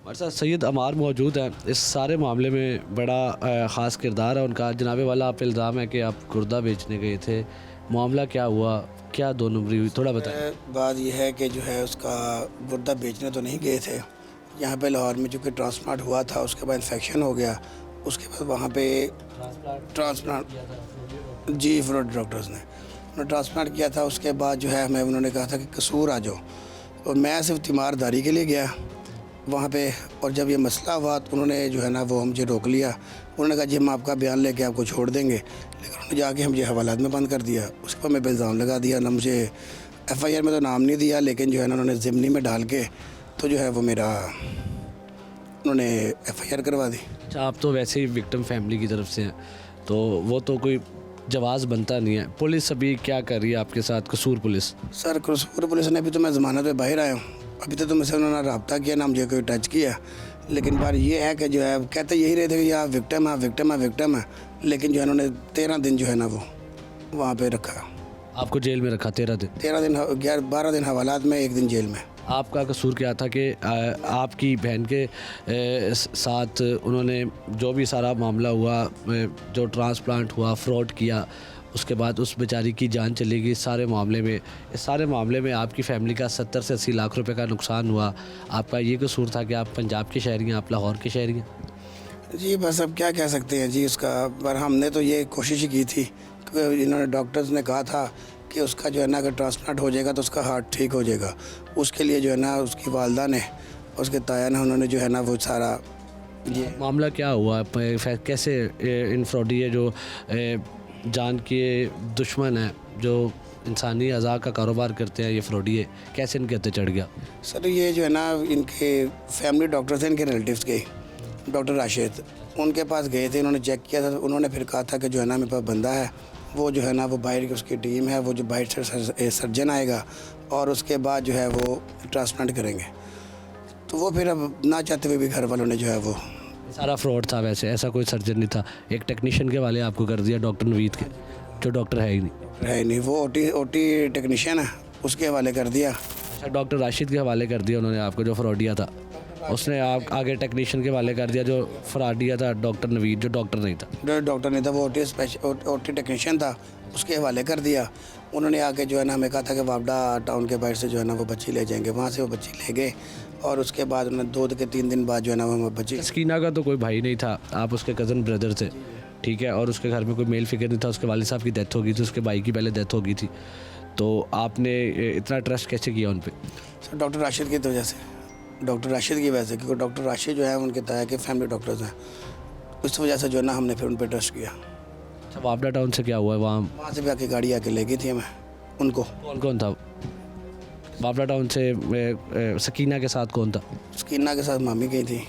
हमारे साथ सैयद अमार मौजूद हैं। इस सारे मामले में बड़ा ख़ास किरदार है उनका। जनाब वाला आप इल्ज़ाम है कि आप गुर्दा बेचने गए थे, मामला क्या हुआ, क्या दो नंबरी हुई, थोड़ा बताएं। बात यह है कि जो है उसका गुर्दा बेचने तो नहीं गए थे। यहाँ पे लाहौर में चूँकि ट्रांसप्लांट हुआ था, उसके बाद इन्फेक्शन हो गया। उसके बाद वहाँ पे ट्रांसप्लांट जी फ्रूट डॉक्टर्स ने उन्होंने ट्रांसप्लांट किया था। उसके बाद जो है हमें उन्होंने कहा था कि कसूर आ जाओ, और मैं सिर्फ तीमारदारी के लिए गया वहाँ पे। और जब ये मसला हुआ तो उन्होंने जो है ना वो मुझे रोक लिया। उन्होंने कहा जी हम आपका बयान लेके आपको छोड़ देंगे, लेकिन उन्होंने जाके मुझे हवालात में बंद कर दिया। उसके बाद मैं इल्ज़ाम लगा दिया ना, मुझे एफआईआर में तो नाम नहीं दिया, लेकिन जो है ना उन्होंने ज़िमनी में डाल के तो जो है वो मेरा उन्होंने एफआईआर करवा दी। अच्छा, आप तो वैसे ही विक्टिम फैमिली की तरफ से हैं, तो वो तो कोई जवाज़ बनता नहीं है। पुलिस अभी क्या कर रही है आपके साथ, कसूर पुलिस? सर कसूर पुलिस ने अभी तो मैं ज़मानत पे बाहर आया हूँ। अभी तो मुझसे उन्होंने रब्ता किया ना मुझे कोई टच किया, लेकिन बात ये है कि जो है कहते यही रहे थे कि आप विक्टिम है, विक्टिम है, विक्टिम है, लेकिन जो है उन्होंने 13 दिन जो है ना वो वहाँ पे रखा। आपको जेल में रखा 13 दिन? 13 दिन 12 दिन हवालात में, 1 दिन जेल में। आपका कसूर क्या था कि आपकी बहन के साथ उन्होंने जो भी सारा मामला हुआ, जो ट्रांसप्लांट हुआ, फ्रॉड किया, उसके बाद उस बेचारी की जान चली गई। इस सारे मामले में आपकी फैमिली का 70 से 80 लाख रुपए का नुकसान हुआ। आपका ये कसूर था कि आप पंजाब के शहरी हैं, आप लाहौर के शहरी हैं? जी बस अब क्या कह सकते हैं जी उसका, पर हमने तो ये कोशिश की थी क्योंकि इन्होंने डॉक्टर्स ने कहा था कि उसका जो है ना अगर ट्रांसप्लांट हो जाएगा तो उसका हार्ट ठीक हो जाएगा। उसके लिए जो है ना उसकी वालदा ने, उसके ताया ने, उन्होंने जो है ना वो सारा ये मामला क्या हुआ, कैसे इन फ्रॉडी है जो जान के दुश्मन है, जो इंसानी अज़ा का कारोबार करते हैं, ये फ्रॉडी है, कैसे इनके हत्थे चढ़ गया? सर ये जो है ना इनके फैमिली डॉक्टर थे, इनके रिलेटिव्स के डॉक्टर राशिद, उनके पास गए थे। उन्होंने चेक किया था, उन्होंने फिर कहा था कि जो है ना मेरे पास बंदा है, वो जो है ना वो बाहर की उसकी टीम है, वो जो बाहर से सर्जन आएगा और उसके बाद जो है वो ट्रांसप्लांट करेंगे। तो वो फिर अब ना चाहते हुए भी घर वालों ने जो है वो सारा फ्रॉड था। वैसे ऐसा कोई सर्जन नहीं था, एक टेक्नीशियन के वाले आपको कर दिया, डॉक्टर नवीद के, जो डॉक्टर है ही नहीं। है नहीं, वो ओटी टेक्नीशियन है, उसके हवाले कर दिया। अच्छा, डॉक्टर राशिद के हवाले कर दिया उन्होंने आपको, जो फ्रॉडिया था उसने आप आगे टेक्नीशियन के हवाले कर दिया, जो फ्रॉडिया था डॉक्टर नवीद, जो डॉक्टर नहीं था। जो डॉक्टर नहीं था वो ओटी टेक्नीशियन था, उसके हवाले कर दिया। उन्होंने आके जो है ना हमें कहा था कि वापडा टाउन के बाहर से जो है ना वो बच्ची ले जाएंगे। वहाँ से वो बच्ची ले गए और उसके बाद उन्होंने 2 के 3 दिन बाद जो है ना वो बच्ची। सकीना का तो कोई भाई नहीं था, आप उसके कज़न ब्रदर थे, ठीक है, और उसके घर में कोई मेल फिगर नहीं था। उसके वालिद साहब की डेथ हो गई थी, उसके भाई की पहले डेथ हो गई थी, तो आपने इतना ट्रस्ट कैसे किया उन पर? सर डॉक्टर राशिद की वजह से, डॉक्टर राशिद की वजह से, क्योंकि डॉक्टर राशिद जो है उनके ताया के फैमिली डॉक्टर्स हैं, उस वजह से जो है ना हमने फिर उन पर ट्रस्ट किया। अच्छा, वापडा टाउन से क्या हुआ है वहाँ से भी आके गाड़ी आके ले गई थी हमें उनको। कौन कौन था वापडा टाउन से? सकीना के साथ कौन था? सकीना के साथ मामी गई थी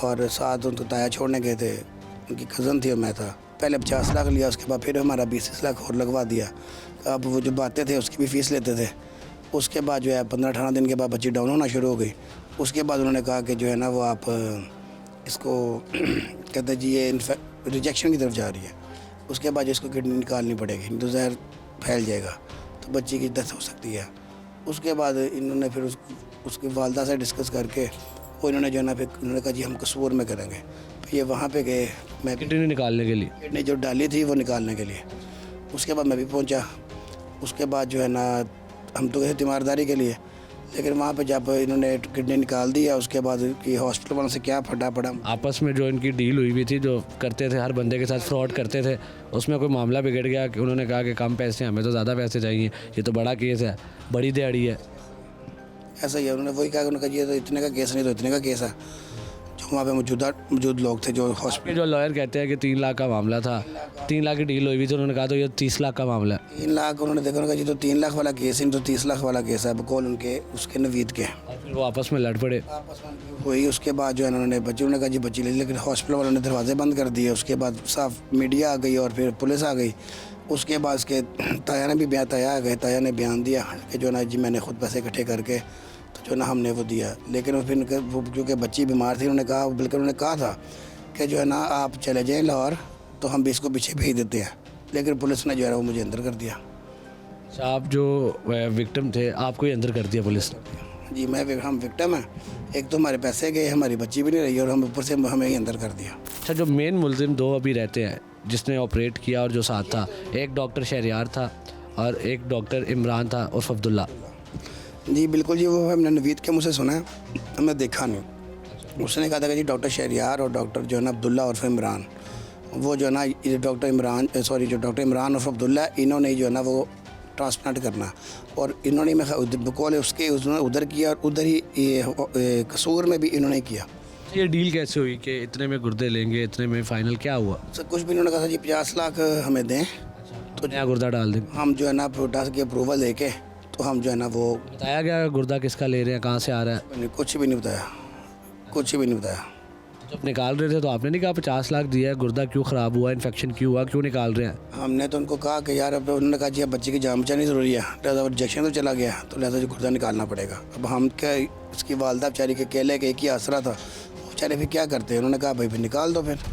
और साथ उनको ताया छोड़ने गए थे, उनकी कज़न थी और मैं था। पहले 50 लाख लिया, उसके बाद फिर हमारा 20 लाख और लगवा दिया। अब वो जो बातें थे उसकी भी फ़ीस लेते थे। उसके बाद जो है 15-18 दिन के बाद बच्ची डाउन होना शुरू हो गई। उसके बाद उन्होंने कहा कि जो है ना वो आप इसको कहते जी ये रिजेक्शन की तरफ जा रही है, उसके बाद इसको किडनी निकालनी पड़ेगी, नहीं तो जहर फैल जाएगा, तो बच्ची की डेथ हो सकती है। उसके बाद इन्होंने फिर उसकी वालदा से डिस्कस करके वो इन्होंने जो है ना फिर उन्होंने कहा जी हम कसूर में करेंगे। फिर ये वहाँ पे गए, मैं किडनी निकालने के लिए, किडनी जो डाली थी वो निकालने के लिए। उसके बाद मैं भी पहुँचा। उसके बाद जो है ना हम तो गए तीमारदारी के लिए, लेकिन वहाँ पे जब इन्होंने किडनी निकाल दिया उसके बाद कि हॉस्पिटल वालों से क्या फटा पड़ा। आपस में जो इनकी डील हुई हुई थी, जो करते थे हर बंदे के साथ फ्रॉड करते थे, उसमें कोई मामला बिगड़ गया कि उन्होंने कहा कि कम पैसे, हमें तो ज़्यादा पैसे चाहिए, ये तो बड़ा केस है, बड़ी दिहाड़ी है। ऐसा ही है, उन्होंने वही कहा, उन्होंने कहा ये तो इतने का केस नहीं तो इतने का केस है। जो वहाँ पे मौजूद लोग थे जो हॉस्पिटल, जो लॉयर कहते हैं कि 3 लाख का मामला था, 3 लाख की डील हुई हुई थी, उन्होंने कहा तो ये 30 लाख का मामला है। 3 लाख उन्होंने देखा, उन्होंने कहा जी तो 3 लाख वाला केस है, तो 30 लाख वाला केस है बकौल उनके उसके नवीद के। और फिर वो आपस में लड़ पड़े। आपस में हुई। उसके बाद जो है उन्होंने उन्होंने कहा जी बच्ची ले, लेकिन हॉस्पिटल वालों ने दरवाजे बंद कर दिए। उसके बाद साफ मीडिया आ गई और फिर पुलिस आ गई। उसके बाद उसके ताया ने भी ताया आ गए, ताया ने बयान दिया कि जो ना जी मैंने खुद पैसे इकट्ठे करके तो जो ना हमने वो दिया। लेकिन फिर क्योंकि बच्ची बीमार थी, उन्होंने कहा, बल्कि उन्होंने कहा था कि जो है ना आप चले जाएँ लाहौर तो हम भी इसको पीछे भेज देते हैं, लेकिन पुलिस ने जो है वो मुझे अंदर कर दिया। अच्छा, आप जो विक्टिम थे आपको ही अंदर कर दिया पुलिस ने? जी हम विक्टिम हैं। एक तो हमारे पैसे गए, हमारी बच्ची भी नहीं रही और हम ऊपर से हमें ही अंदर कर दिया। अच्छा, जो मेन मुलजिम दो अभी रहते हैं जिसने ऑपरेट किया और जो साथ था, एक डॉक्टर शहरियार था और एक डॉक्टर इमरान था उर्फ अब्दुल्ला। जी बिल्कुल जी, वो हमने नवीद के मुँह से सुना है, हमने देखा नहीं। उसने कहा था कि जी डॉक्टर शहरियार और डॉक्टर जो है ना अब्दुल्ला और इमरान, वो जो है ना जो डॉक्टर इमरान और अब्दुल्ला, इन्होंने ही जो है ना वो ट्रांसप्लांट करना, और इन्होंने मैं बकौल उसके उन्होंने उधर किया और उधर ही कसूर में भी इन्होंने किया। ये डील कैसे हुई कि इतने में गुर्दे लेंगे, इतने में फाइनल क्या हुआ? सर कुछ भी इन्होंने कहा था जी 50 लाख हमें दें तो नया गुर्दा डाल दें। हम जो है ना प्रोटास की अप्रूवल लेके तो हम जो है ना वो बताया गया गुर्दा किसका ले रहे हैं, कहाँ से आ रहा है? कुछ भी नहीं बताया, कुछ भी नहीं बताया। जब निकाल रहे थे तो आपने नहीं कहा 50 लाख दिया है, गुर्दा क्यों ख़राब हुआ, इन्फेक्शन क्यों हुआ, क्यों निकाल रहे हैं? हमने तो उनको कहा कि यार अब उन्होंने कहा जी अब बच्चे की जान बचानी ज़रूरी है, लिहाजा इंजेक्शन तो चला गया तो लिहाजा जी गुर्दा निकालना पड़ेगा। अब हम क्या, इसकी वालदा बेचारी के अकेले के एक ही आसरा था, बेचारे फिर क्या करते हैं, उन्होंने कहा भाई फिर निकाल दो फिर।